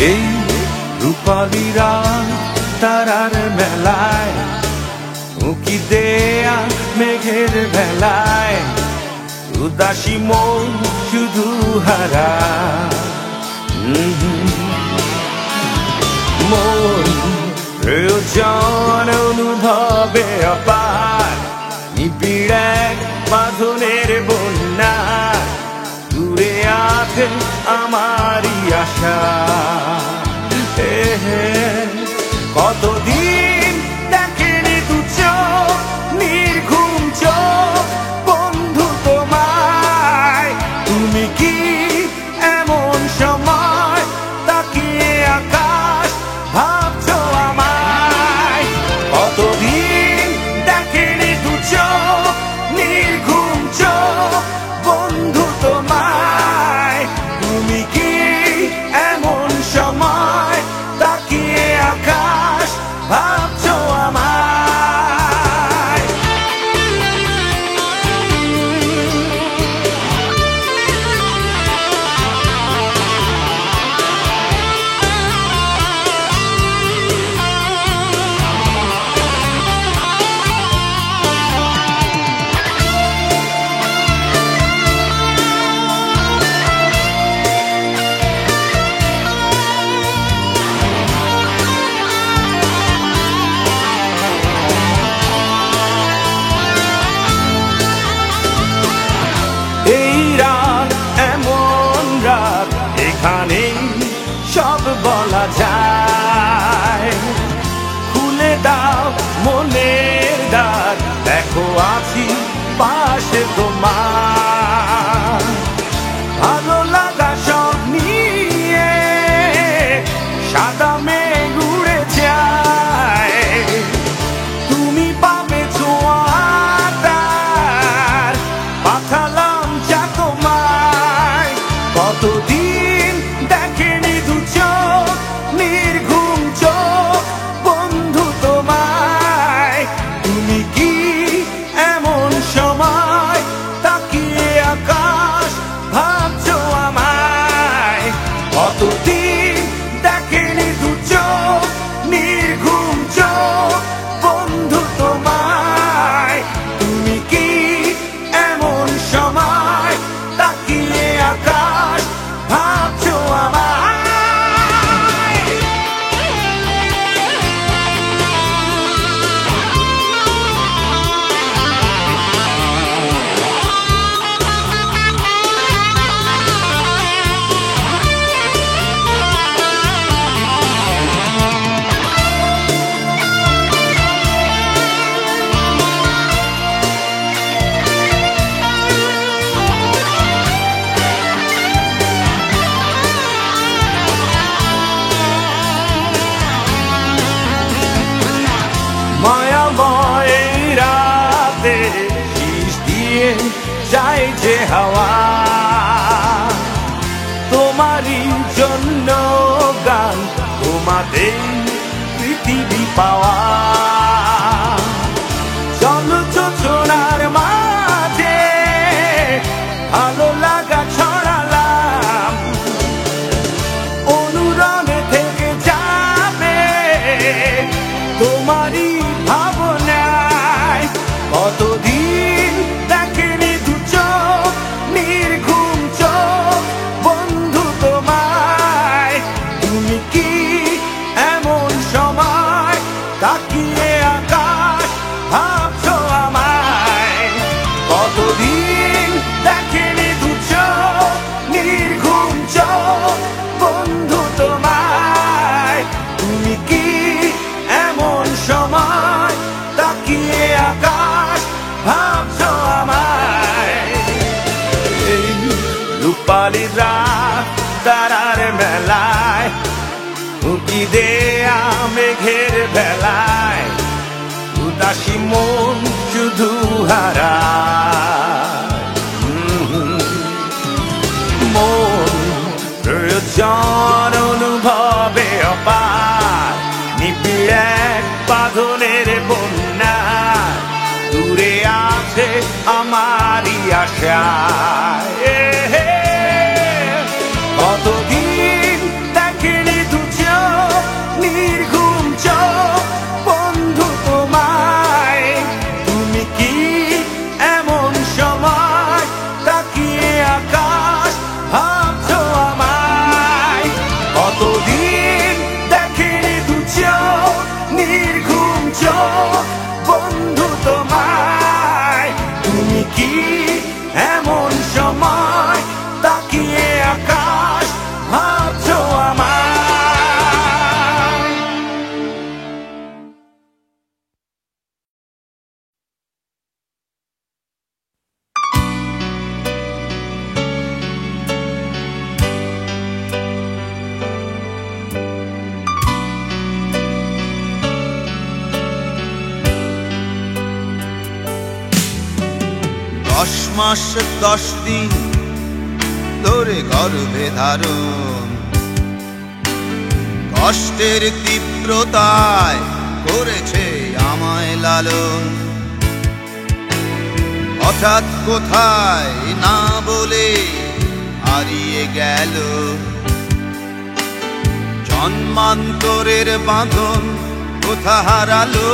এই রূপালী রাত তারার মেলায়, উঁকি দেয়া মেঘের ভেলায়, উদাসী মন শুধু হারা। মন প্রয়োজন অনুভবে অপার, নিবিড় এক বাঁধনের বন্যা, দূরে আছে আমারই আশা। কতদিন দেখেনি দু চোখ, নির্ঘুম চোখ বন্ধু তোমায়। তুমি কি এমন সময় তাকিয়ে আকাশ ভাবছো আমায়? কতদিন দেখেনি দু চোখ, নির্ঘুম চোখ বন্ধু তোমায়। তুমি কি এমন সময় তাকিয়ে আকাশ ভাবছো আমায়? এই রাত এমন রাত, এখানে সব বলা যায়। খুলে দাও মনের দ্বার, দেখো আছি পাশে তোমার। ভালো লাগা সব নিয়ে সাদা মেঘ উড়ে যায়, তুমি পাবে ছোঁয়াটার পাঠালাম যা তোমায়। কতদিন দেখেনি দু চোখ, নির্ঘুম চোখ বন্ধু তোমায়। তুমি কি এমন সময় তাকিয়ে আকাশ ভাবছো আমায়? কতদিন দেখেনি দু চোখ, নির্ঘুম চোখ বন্ধু তোমায়। তুমি কি এমন সময় তাকিয়ে আকাশ ভাবছো আমায়? মায়াময় এই রাতে শীষ দিয়ে যায় যে হাওয়া, তোমারই জন্য গান, তোমাদের পৃথিবী পাওয়া। চলো যোজনার মাঝে ভালো লাগা ছড়ালাম, অনুরণে থেকে যাবে তোমারই ভাবনায়। কতদিন দেখেনি দু চোখ, নির্ঘুম চোখ বন্ধু তোমায়। তুমি কি এমন সময় তাকিয়ে আকাশ ভাবছো আমায়? কতদিন দেখেনি দু চোখ, নির্ঘুম চোখ বন্ধু তোমায়। তুমি কি এমন সময় তাকিয়ে আকাশ ভাবছো আমায়? এই রূপালী রাত তারার মেলায়, উঁকি দেয়া মেঘের ভেলায়, উদাসী মন শুধু হারায়। মন প্রয়োজন অনুভবে অপার, নিবিড় এক বাঁধনের বন্যা, দূরে আছে আমারই আশা। কতদিন দেখেনি মাস 10 দিন ধরে গর্ভে ধারণ, কষ্টের তীব্রতায় করেছে আমায় লালন। হঠাৎ কোথায় না বলে হারিয়ে গেল, জন্মান্তরের বাঁধন কোথা হারালো।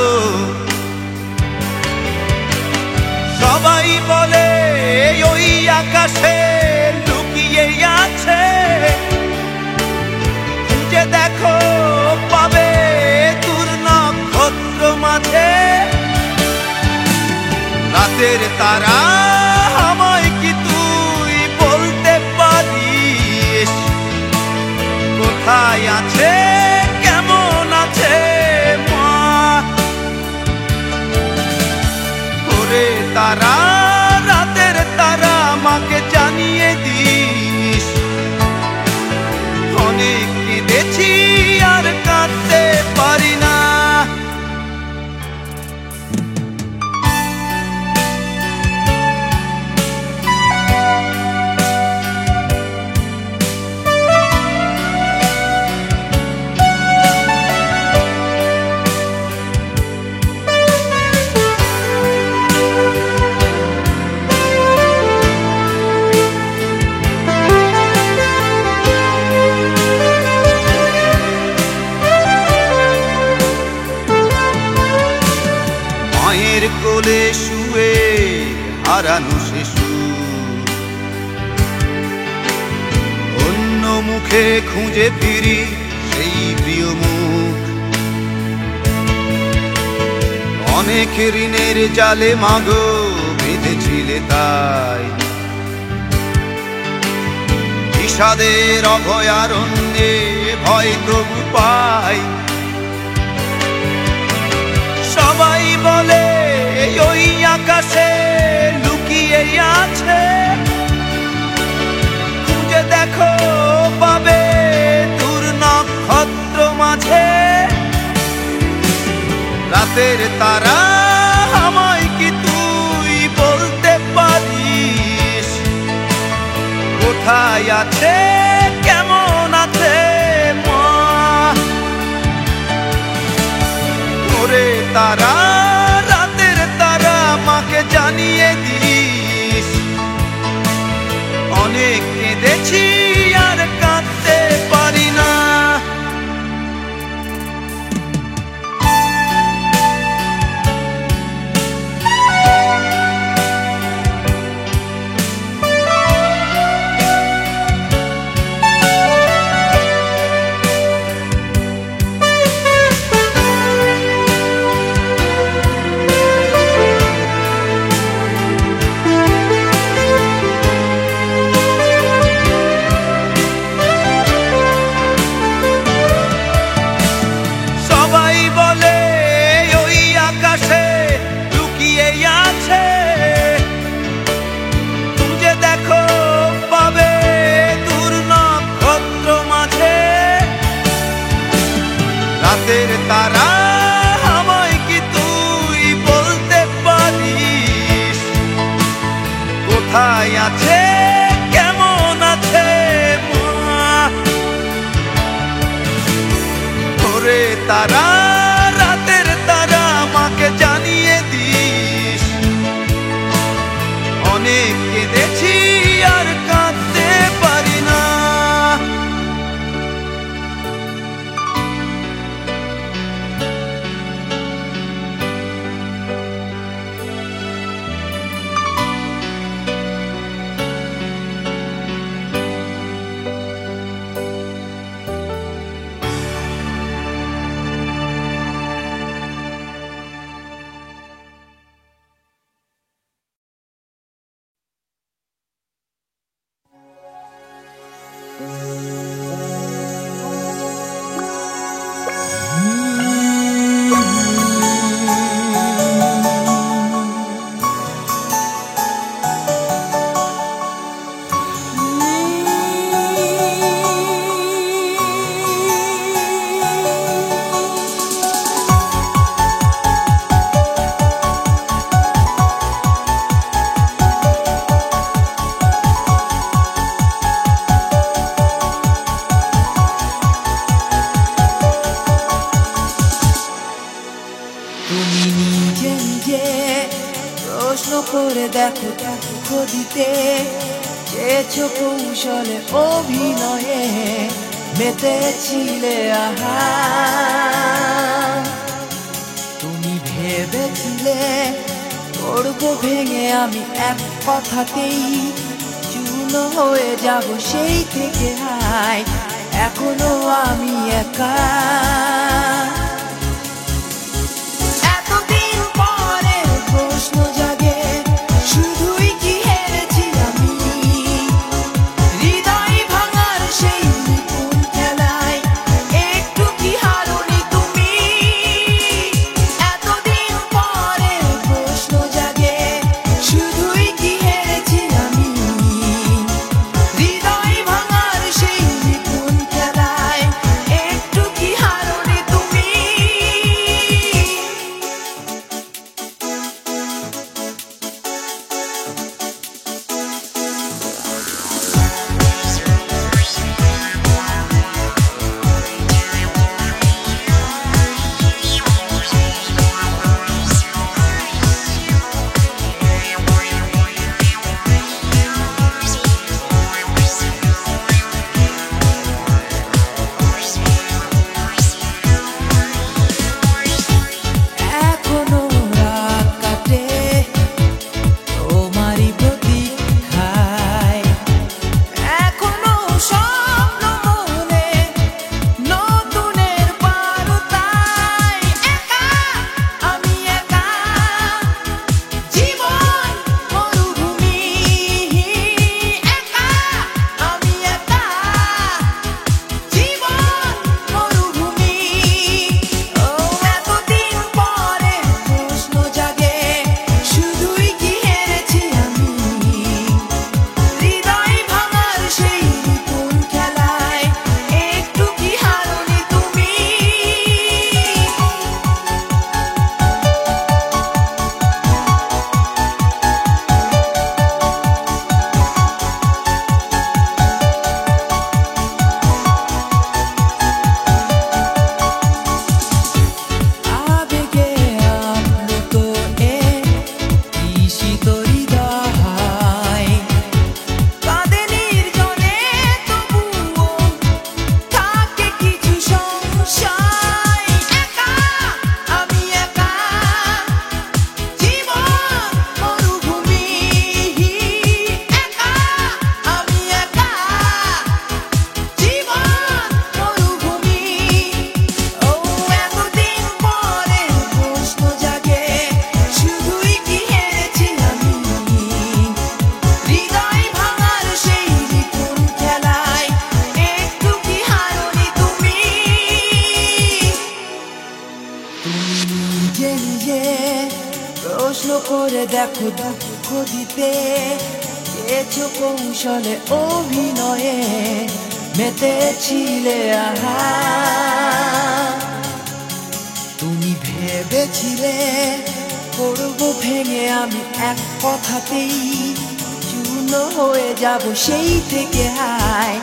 সবাই বলে ওই আকাশে লুকিয়ে আছে, খুঁজে দেখো পাবে দূর নক্ষত্র মাঝে। রাতের তারা আমায় কি তুই বলতে পারিস, কোথায় আছে কেমন আছে মা? ওরে তারা, রাতের তারা, মাকে জানিয়ে দিস। অনেক কেঁদেছি আর কাঁদতে পারি না। মায়ের কোলে শুয়ে হারানো শিশু, অন্য মুখে খুঁজে ফিরি সেই প্রিয় মুখ। অনেক ঋণের জালে মাগো বেঁধেছিলে তাই, বিষাদের অভয়ারণ্যে ভয় তবু পাই। সবাই বলে ওই আকাশে লুকিয়ে আছে, খুঁজে দেখো পাবে দূর নক্ষত্র মাঝে। রাতের তারা আমায় কি তুই বলতে পারিস, কোথায় আছে কেমন আছে মা? ওরে তারা, রাতের তারা, মাকে জানিয়ে দিস। অনেক কেঁদেছি আর কাঁদতে পারি না। দেখো দুঃখ দিতে চেয়েছো কৌশলে অভিনয়ে মেতেছিলে আহা তুমি ভেবেছিলে করবো ভেঙে আমি এক কথাতেই চূর্ণ হয়ে যাব সেই থেকে হাই এখনো আমি একা এতদিন পরে প্রশ্ন জাগে শুধুই কি হেরেছি আমি হৃদয় ভাঙার সেই নিপুণ খেলায় একটু কি হারোনি তুমি এতদিন পরে প্রশ্ন জাগে শুধুই কি হেরেছি আমি হৃদয় ভাঙার সেই নিপুণ খেলায় একটু কি হারোনি তুমি এখনো রাত কাটে তোমারই প্রতীক্ষায় এখনো স্বপ্ন মনে নতুনের বারুতায় একা আমি একা জীবন মরুভূমি একা আমি একা জীবন মরুভূমি ও এতদিন পরে প্রশ্ন জাগে শুধুই কি হেরেছি আমি হৃদয় ভাঙার সেই নিপুণ খেলায় একটু কি হারোনি তুমি আবেগে আপ্লুত ঈশিত হৃদয় কাঁদে নির্জনে তবুও থাকে কিছু সংশয় একা আমি একা জীবন মরুভূমি একা আমি একা জীবন মরুভূমি ও এতদিন পরে প্রশ্ন জাগে শুধুই কি হেরেছি আমি হৃদয় ভাঙার সেই নিপুণ খেলায় একটু কি হারোনি তুমি নিজে নিজে প্রশ্ন করে দেখো দুঃখ দিতে চেয়েছো কৌশলে অভিনয়ে মেতেছিলে আহা তুমি ভেবেছিলে করবো ভেঙে আমি এক কথাতেই চূর্ণ হয়ে যাব সেই থেকে হায়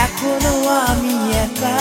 এখনো আমি একা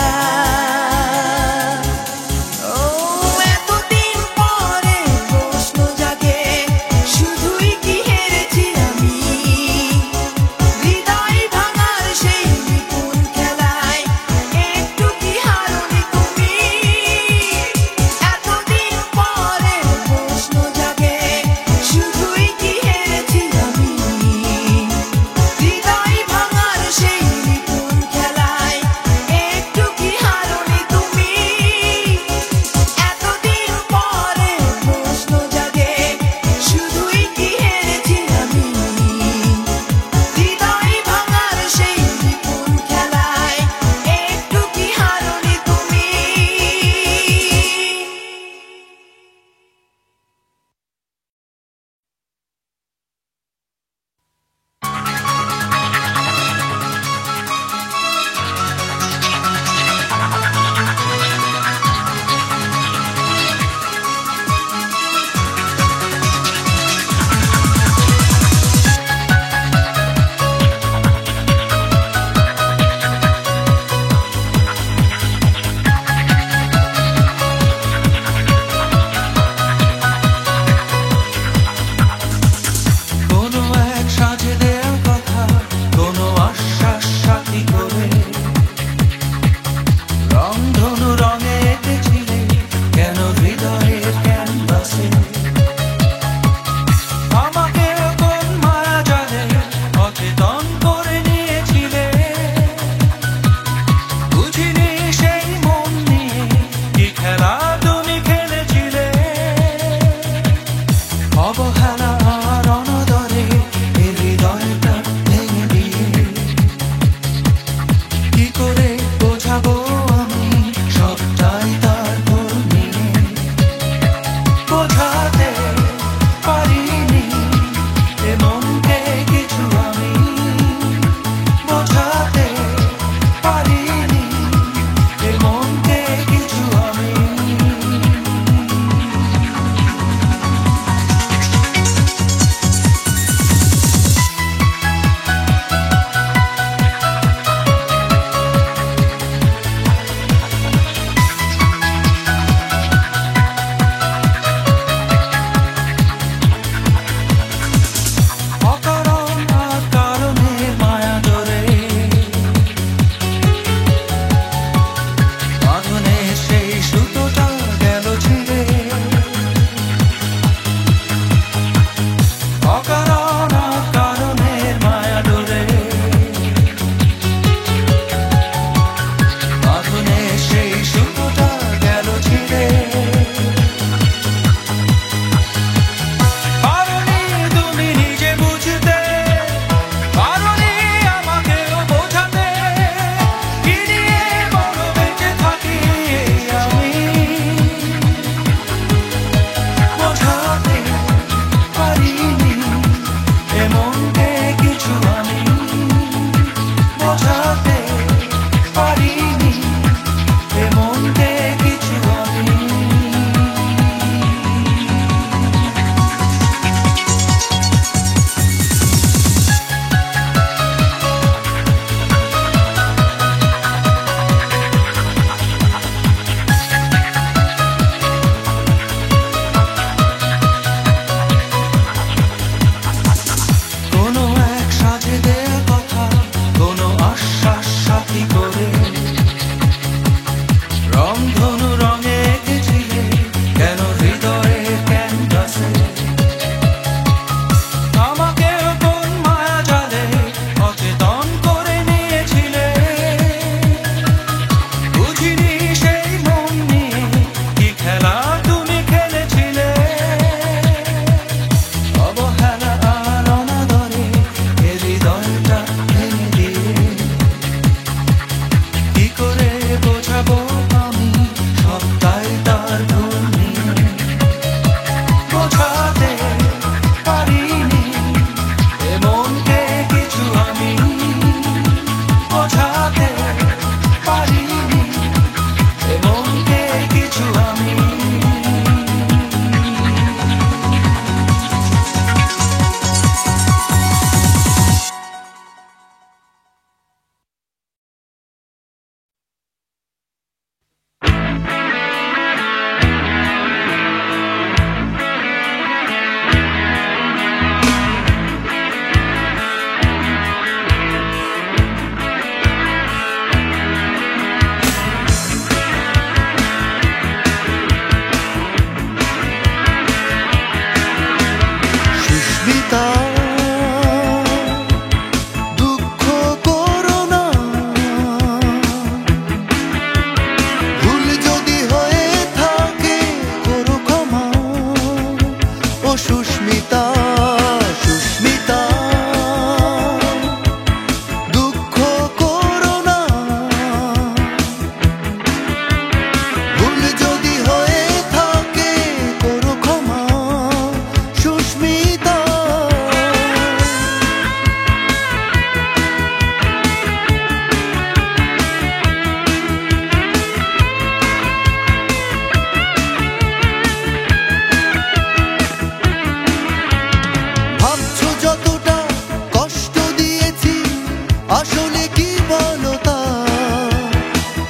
আসলে কি বলো তা?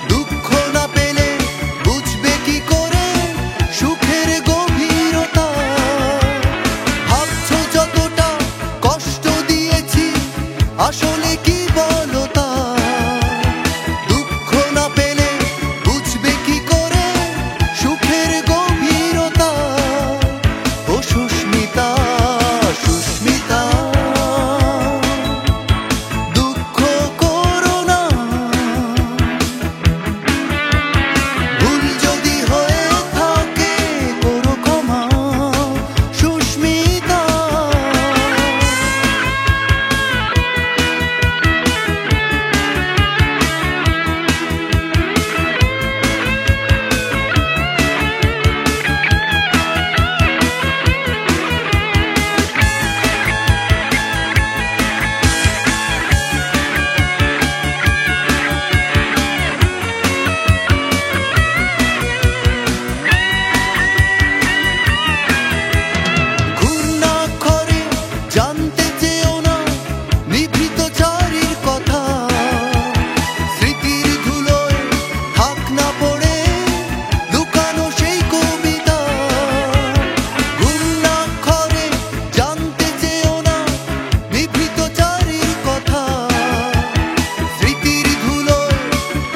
দুঃখ না পেলে বুঝবে কি করে সুখের গভীরতা? ভাবছো যতটা কষ্ট দিয়েছি, আসলে কি বলো তা? দুঃখ না পেলে বুঝবে কি করে সুখের গভীরতা? ও সুস্মিতা, সুস্মিতা, দুঃখ করো না। ভুল যদি হয়ে থাকে করো ক্ষমা, সুস্মিতা। ঘূর্ণাক্ষরে জানতে চেয়েও না নিভৃত চারির কথা। স্মৃতির ধুলোয় থাক না পড়ে লুকানো সেই কবিতা। ঘূর্ণাক্ষরে জানতে চেয়েও না নিভৃত চারির কথা। স্মৃতির ধুলোয়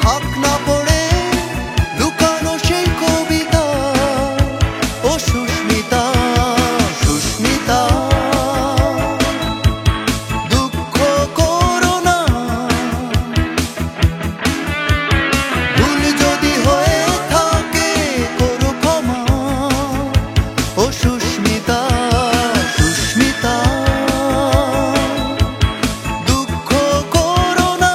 থাক না পড়ে লুকানো সেই কবিতা। ও সুস্মিতা, সুস্মিতা, দুঃখ করো না। ভুল যদি হয়ে থাকে করো ক্ষমা। ও সুস্মিতা, সুস্মিতা, দুঃখ করো না।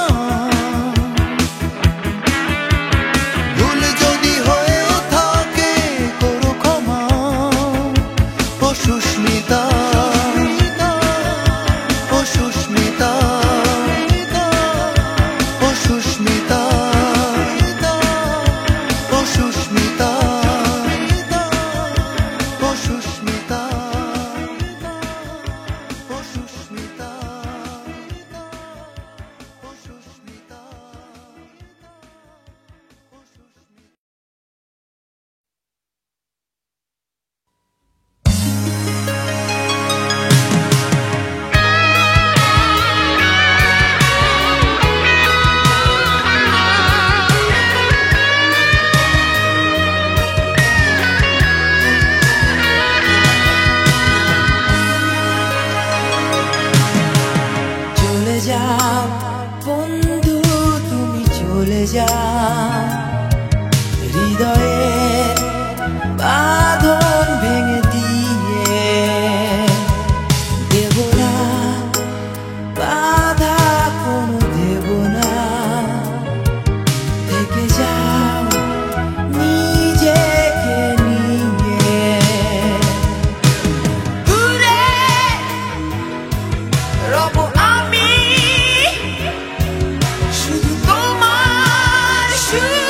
ভুল যদি হয়ে থাকে করো ক্ষমা। ও সুস্মিতা, ও সুস্মিতা, ও সুস্মিতা, ও সুস্মিতা, ও সুস্মিতা, ও সুস্মিতা, ও সুস্মিতা। চলে যাও বন্ধু, তুমি চলে যাও। হৃদয়ের বাঁধন ভেঙে দিয়ে দেব না বাধা, কোনো দেব না। থেকে যাও নিজেকে নিয়ে দূরে রব আমি, শুধু তোমার সুর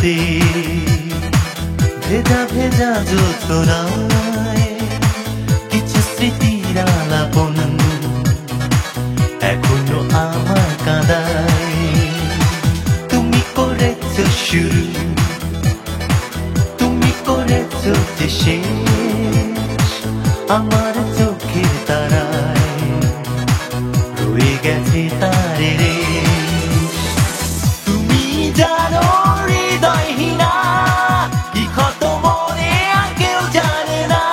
রাতে ভেজা ভেজা জ্যোৎস্নায় কিছু স্মৃতির আলাপন এখনো আমার কাঁদায়। তুমি করেছো শুরু, তুমি করেছো যে শেষ, আমার চোখের তারায় রয়ে গেছে তারে রে। তুমি জানো হৃদয়হীনা কি ক্ষত মনে আর কেউ জানে না।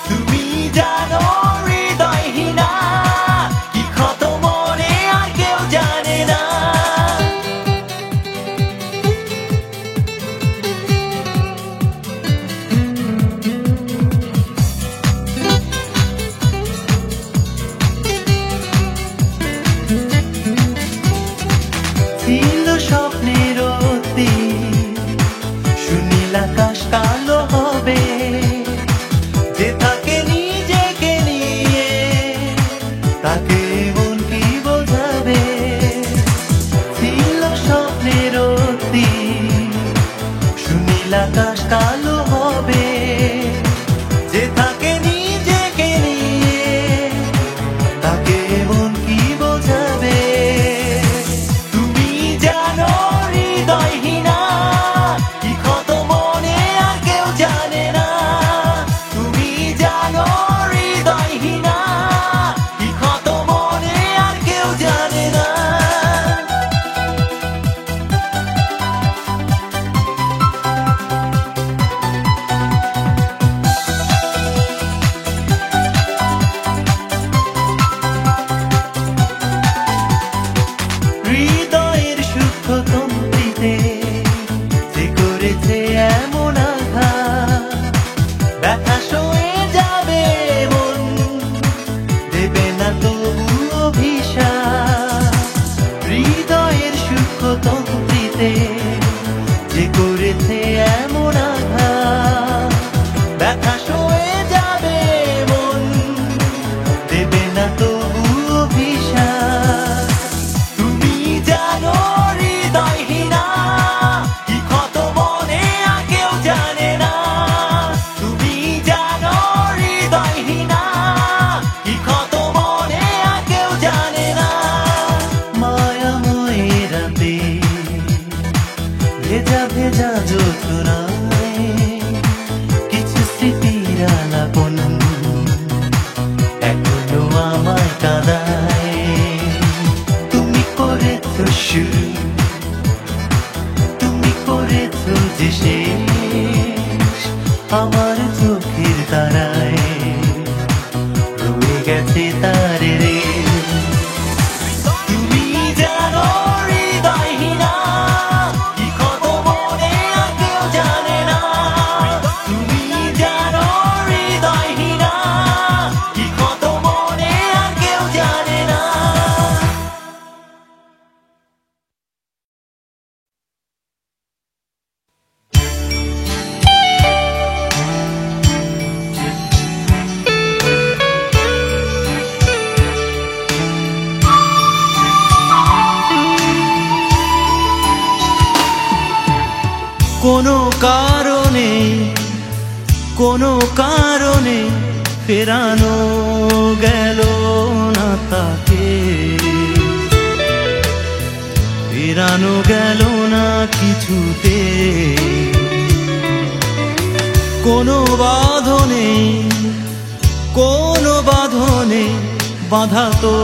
তুমি জানো হৃদয়হীনা কি ক্ষত মনে আর কেউ জানে না। ছিল স্বপ্নের অতি সুনীল আকাশ কালো হবে, যে থাকে নিজেকে নিয়ে তাকে মন কি বোঝাবে। ছিল স্বপ্নের অতি সুনীল আকাশ কালো হবে, যে থাকে নিজেকে নিয়ে তাকে মন কি বোঝাবে। তুমি জানো হৃদয়হীনা কি ক্ষত মনে আর কেউ জানে না। তুমি জানো হৃদয়হীনা কি ক্ষত মনে আর কেউ জানে না। হৃদয়ের সূক্ষ্মতন্ত্রীতে যে করেছে এমন আঘাত, ব্যথা সয়ে যাবে মন, দেবে না তবু অভিশাপ। হৃদয়ের সূক্ষ্মতন্ত্রীতে যে করেছে এমন আঘাত, ব্যথা সয়ে যাবে মন, দেবে না তবু অভিশাপ। তুমি জানো হৃদয়হীনা কি ক্ষত মনে আর কেউ জানে না। তুমি জানো হৃদয়হীনা কি ক্ষত মনে আর কেউ জানে না। মায়াময় রাতে ভেজা ভেজা জ্যোৎস্নায় কিছু স্মৃতির আলাপন এখনো আমায় কাঁদায়। তুমি করেছো শুরু, তুমি করেছো যে শেষ, আমার চোখের তারায় রয়ে গেছে তারে রে। তুমি জানো হৃদয়হীনা কি ক্ষত মনে আর কেউ জানে না। তুমি জানো হৃদয়হীনা কি ক্ষত মনে আর কেউ জানে না। কোনো কারণে কোনো কারণে ফেরানো গেল না তাকে, ফেরানো গেল না কিছুতে। কোনো বাঁধনে কোনো বাঁধনে বাঁধা তো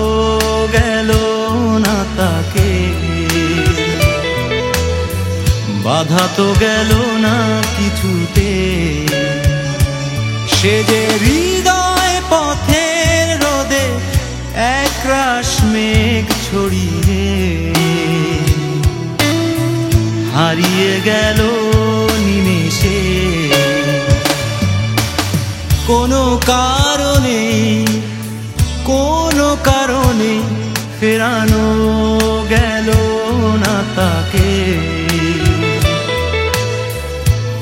গেল না তাকে, বাধা তো গেল না কিছুতে। সে যে হৃদয় পথের রোদে একরাশ মেঘ ছড়িয়ে হারিয়ে গেল নিমেষে। কোনো কারণে কোনো কারণে ফেরানো গেল না তাকে,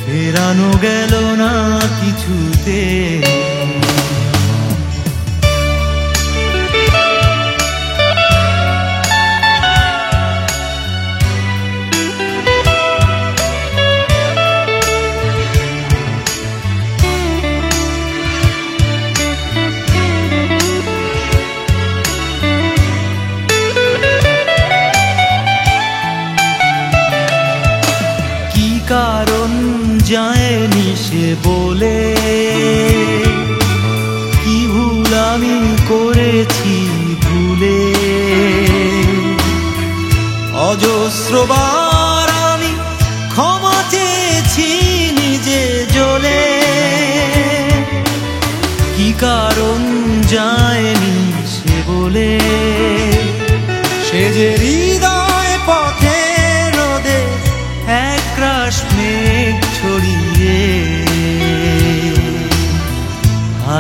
ফেরানো গেল না কিছুতে।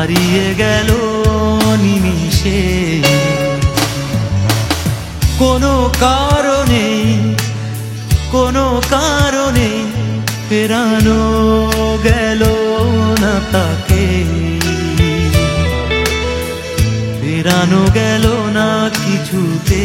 হারিয়ে গেল নিমিষে। কোনো কারণে কোনো কারণে ফেরানো গেল না তাকে, ফেরানো গেল না কিছুতে।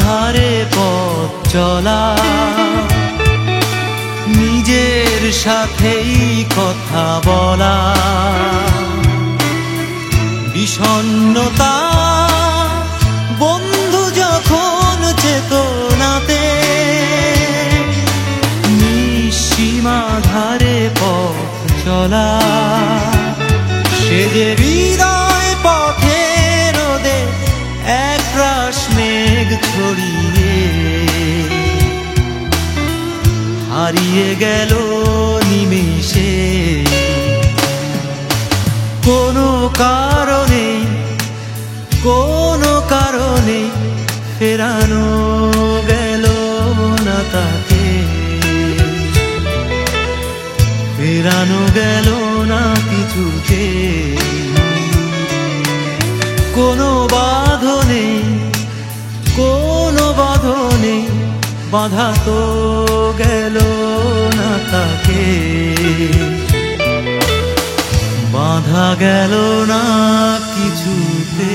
ধারে পথ চলা, নিজের সাথেই কথা বলা, বিষণ্ণতা বন্ধু যখন চেতনাতে, নিঃসীমা ধারে পথ চলা, সে যে হৃদয় পথে রোদে একরাশ মেঘ ছড়িয়ে হারিয়ে গেল নিমেষে। কোনো কারণে কোনো কারণে ফেরানো গেল না তাকে, ফেরানো গেল না কিছুতে। কোনো বাঁধনে কোনো বাঁধনে বাঁধা তো গেল না তাকে, বাঁধা গেল না কিছুতে।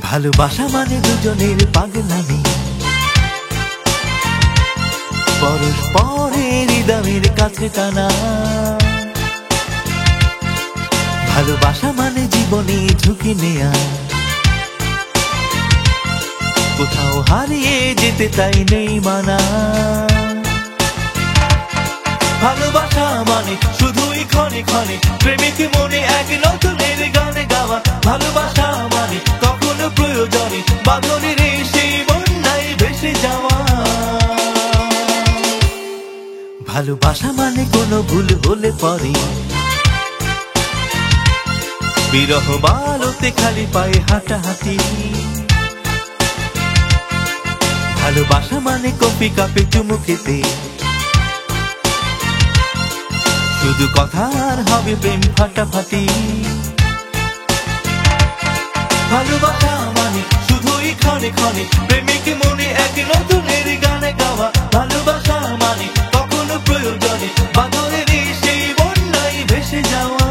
ভালোবাসা মানে দুজনের পাগলামি, পরস্পরের হৃদয়ের কাছে টানা। ভালোবাসা মানে জীবনে ঝুঁকি নেয়া, কোথাও হারিয়ে যেতে তাই নেই মানা। ভালোবাসা মানে শুধুই ক্ষণে ক্ষণে প্রেমিক মনে এক নতুনের গানে গাওয়া। ভালোবাসা মানে কখনো প্রয়োজনে বাঁধনের সেই বন্যায় ভেসে যাওয়া। ভালোবাসা মানে কোনো ভুল হলে পরে বিরহ বালতে খালি পায়ে হাঁটাহাঁটি। ভালোবাসা মানে কফি কাপে চুমু খেতে শুধু কথার হবে প্রেম ফাটাফাটি। ভালোবাসা মানে শুধুই ক্ষণে ক্ষণে প্রেমিক মনে এক নতুনের গানে গাওয়া। ভালোবাসা মানে কখনো প্রয়োজনে বাঁধনের সেই বন্যায় ভেসে যাওয়া।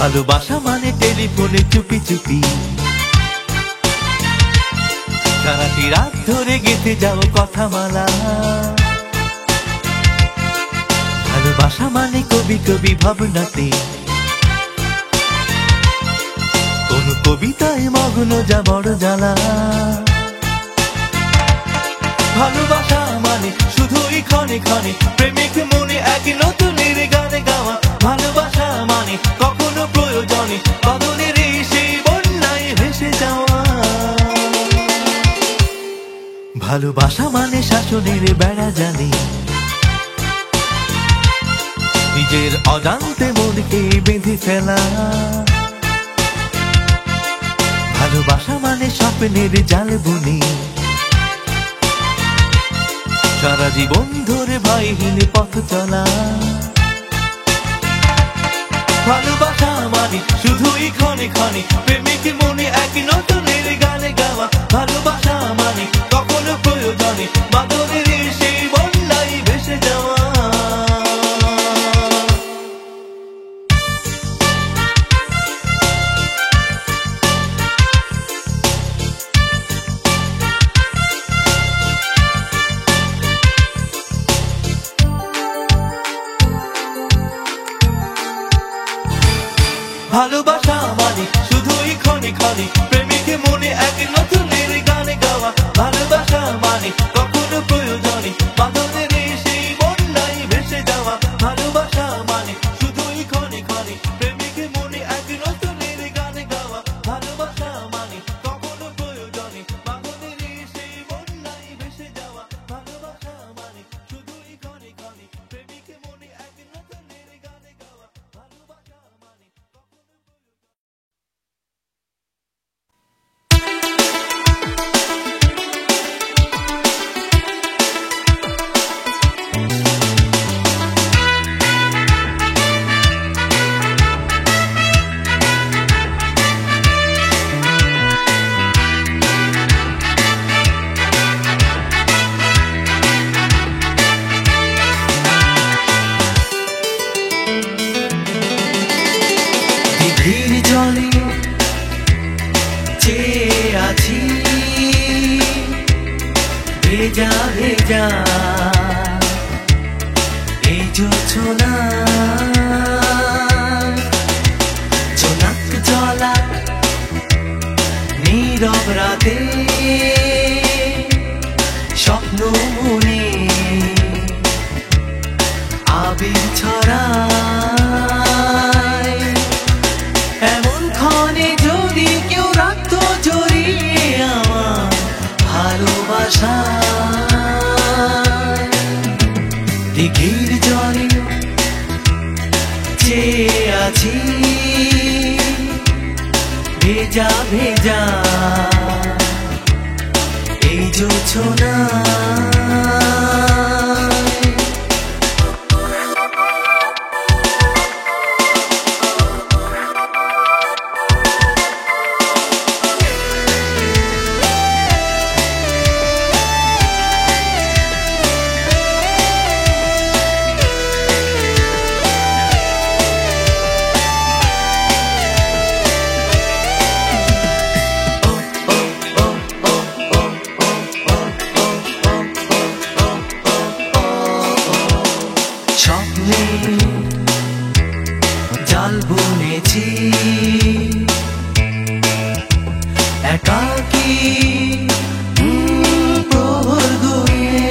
ভালোবাসা মানে টেলিফোনে চুপি চুপি সারাটি রাত ধরে গেঁথে যাও কথামালা। ভালোবাসা মানে কবি কবি ভাবনাতে কোন কবিতায় মগ্ন যা বড় জ্বালা। ভালোবাসা মানে শুধুই ক্ষণে ক্ষণে প্রেমিক মনে এক নতুনের গানে গাওয়া। ভালোবাসা মানে কখনো প্রয়োজনে বাঁধনের সেই বন্যায় ভেসে যাওয়া। ভালোবাসা মানে শাসনের বেড়া জানে নিজের অজান্তে মনকে বেঁধে ফেলা। ভালোবাসা মানে স্বপ্নের জাল বুনে সারা জীবন ধরে ভাইহীন পথ চলা। ভালোবাসা মানে শুধুই ক্ষণে ক্ষণে প্রেমিক মনে এক নতুনের গানে গাওয়া। ভালোবাসা মানে কখনো প্রয়োজনে বাদলের সেই বন্যায় ভেসে যাওয়া। ভালোবাসা মানে শুধুই ক্ষণে ক্ষণে প্রেমিক মনে এক নতুনের গানে গাওয়া। ভালোবাসা মানে কখনো প্রয়োজনে বাদলের সেই বন্যায় ভেসে যাওয়া। ভালোবাসা মানে শুধুই ক্ষণে ক্ষণে প্রেমিক মনে এক নতুনের গানে গাওয়া। ভালোবাসা মানে কখনো প্রয়োজনে বাদলের সেই বন্যায় ভেসে যাওয়া। ভালোবাসা মানে শুধুই ক্ষণে ক্ষণে প্রেমিক মনে এক নতুনের গানে গাওয়া। ভালোবাসা মানে দিঘির জলে চেয়ে আছি ভেজা ভেজা এই জোছনা। জোনাক জলা নীরব রাতে স্বপ্ন মনে আবির ছড়ায়। এমন ক্ষণে যদি কেউ রাখতো জড়িয়ে আমার ভালোবাসা। দিঘির জলে চেয়ে আছি ভেজা ভেজা এই জোছনা। স্বপ্নে জাল বুনেছি একাকী প্রহর দুয়ে।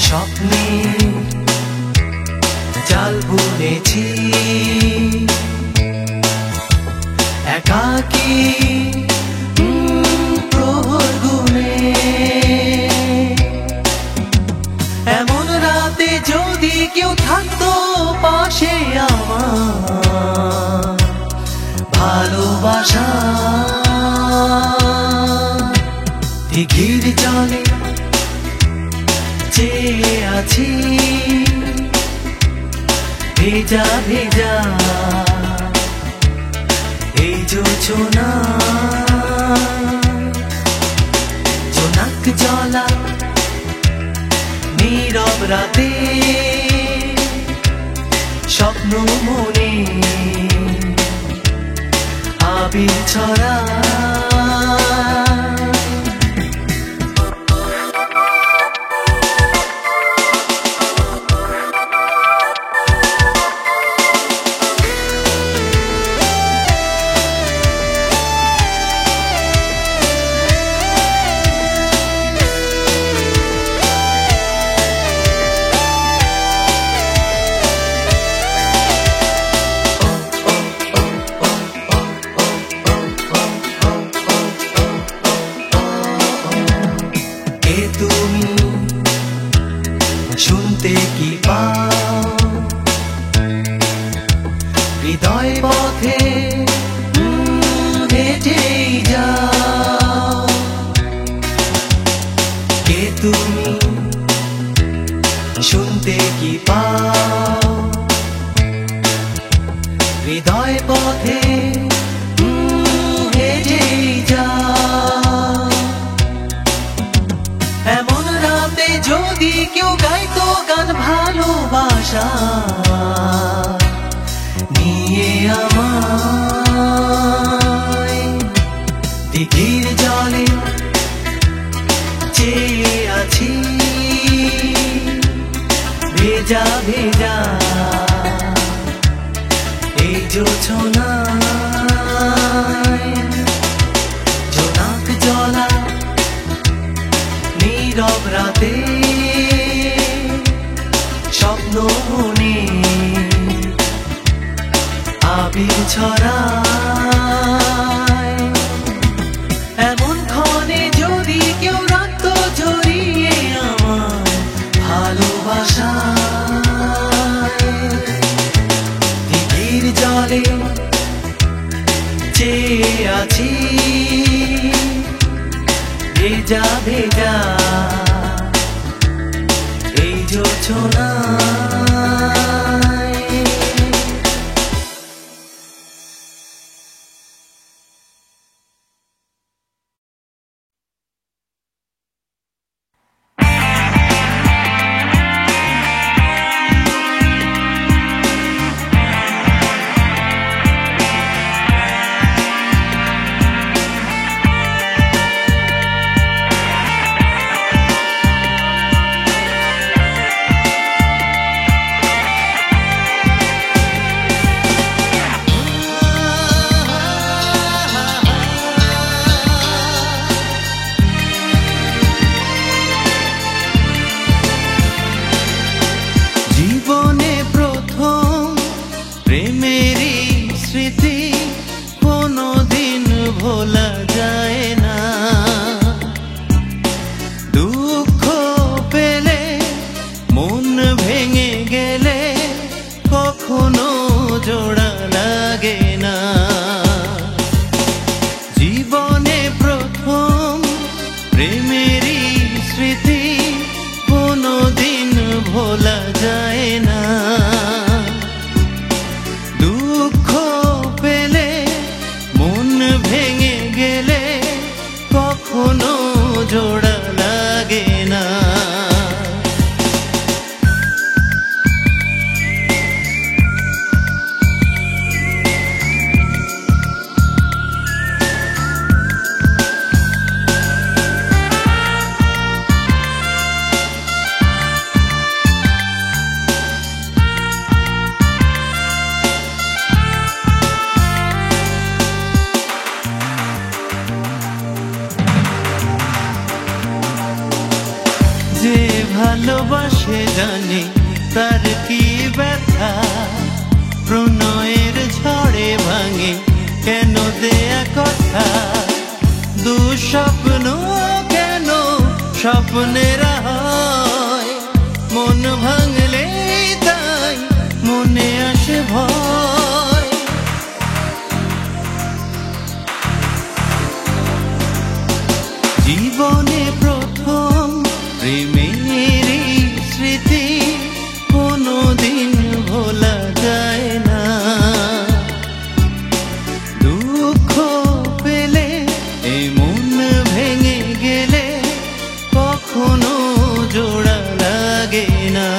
স্বপ্নে জাল বুনেছি একাকী প্রহর গুনে। এমন রাতে যদি কেউ থাকতো পাশে আমার ভালোবাসা। দিঘির জলে চেয়ে আছি ভেজা ভেজা এই জোছনা। জোনাক জলা নীরব রাতে স্বপ্ন মনে আবির ছড়ায়। শুনতে কি পাও হৃদয় পথে হেঁটেই যাও। তুমি শুনতে কি পাও হৃদয় পথে হেঁটে যাও। এমন রাতে যদি কেউ গাইতো গান ভালোবাসা নিয়ে আমায়, দিঘির জলে চেয়ে আছি ভেজা ভেজা এই জোছনায়, জোনাক জলা নীরব রাতে স্বপ্ন মনে আবির ছড়ায়। এমন ক্ষণে যদি কেউ রাখতো জড়িয়ে আমার ভালোবাসায়, দিঘির জলে চেয়ে আছি ভেজা ভেজা এই জোছনায়। জীবনে প্রথম প্রেমেরই স্মৃতি কোনোদিন ভোলা যায় না। দুঃখ পেলে মন ভেঙে গেলে কখনো জোড়া লাগে না। জীবনে প্রথম প্রেমেরই স্মৃতি কোনোদিন ভোলা যায় না। দুঃখ পেলে মন ভেঙে গেলে কখনো জোড়া লাগে না। যে ভালোবাসে জানে তার কি ব্যথা, প্রণয়ের ঝড়ে ভাঙে কেন দেয়া কথা। দুঃস্বপ্ন কেন স্বপ্নের হয়, মন ভাঙলে তাই মনে আসে ভয়। জীবনে প্রথম প্রেমেরই স্মৃতি কোনোদিন ভোলা যায় না। দুঃখ পেলে এই মন ভেঙে গেলে কখনো জোড়া লাগে না।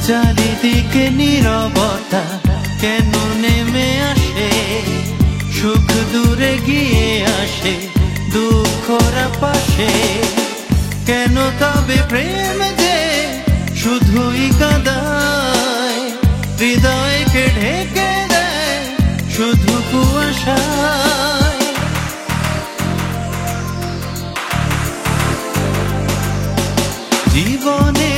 চারিদিকে নীরবতা কেন নেমে আসে, সুখ দূরে গিয়ে আসে দুঃখরা পাশে। কেন তবে প্রেম যে শুধুই কাঁদায়, হৃদয়কে ঢেকে দেয় শুধু কুয়াশায়। জীবনে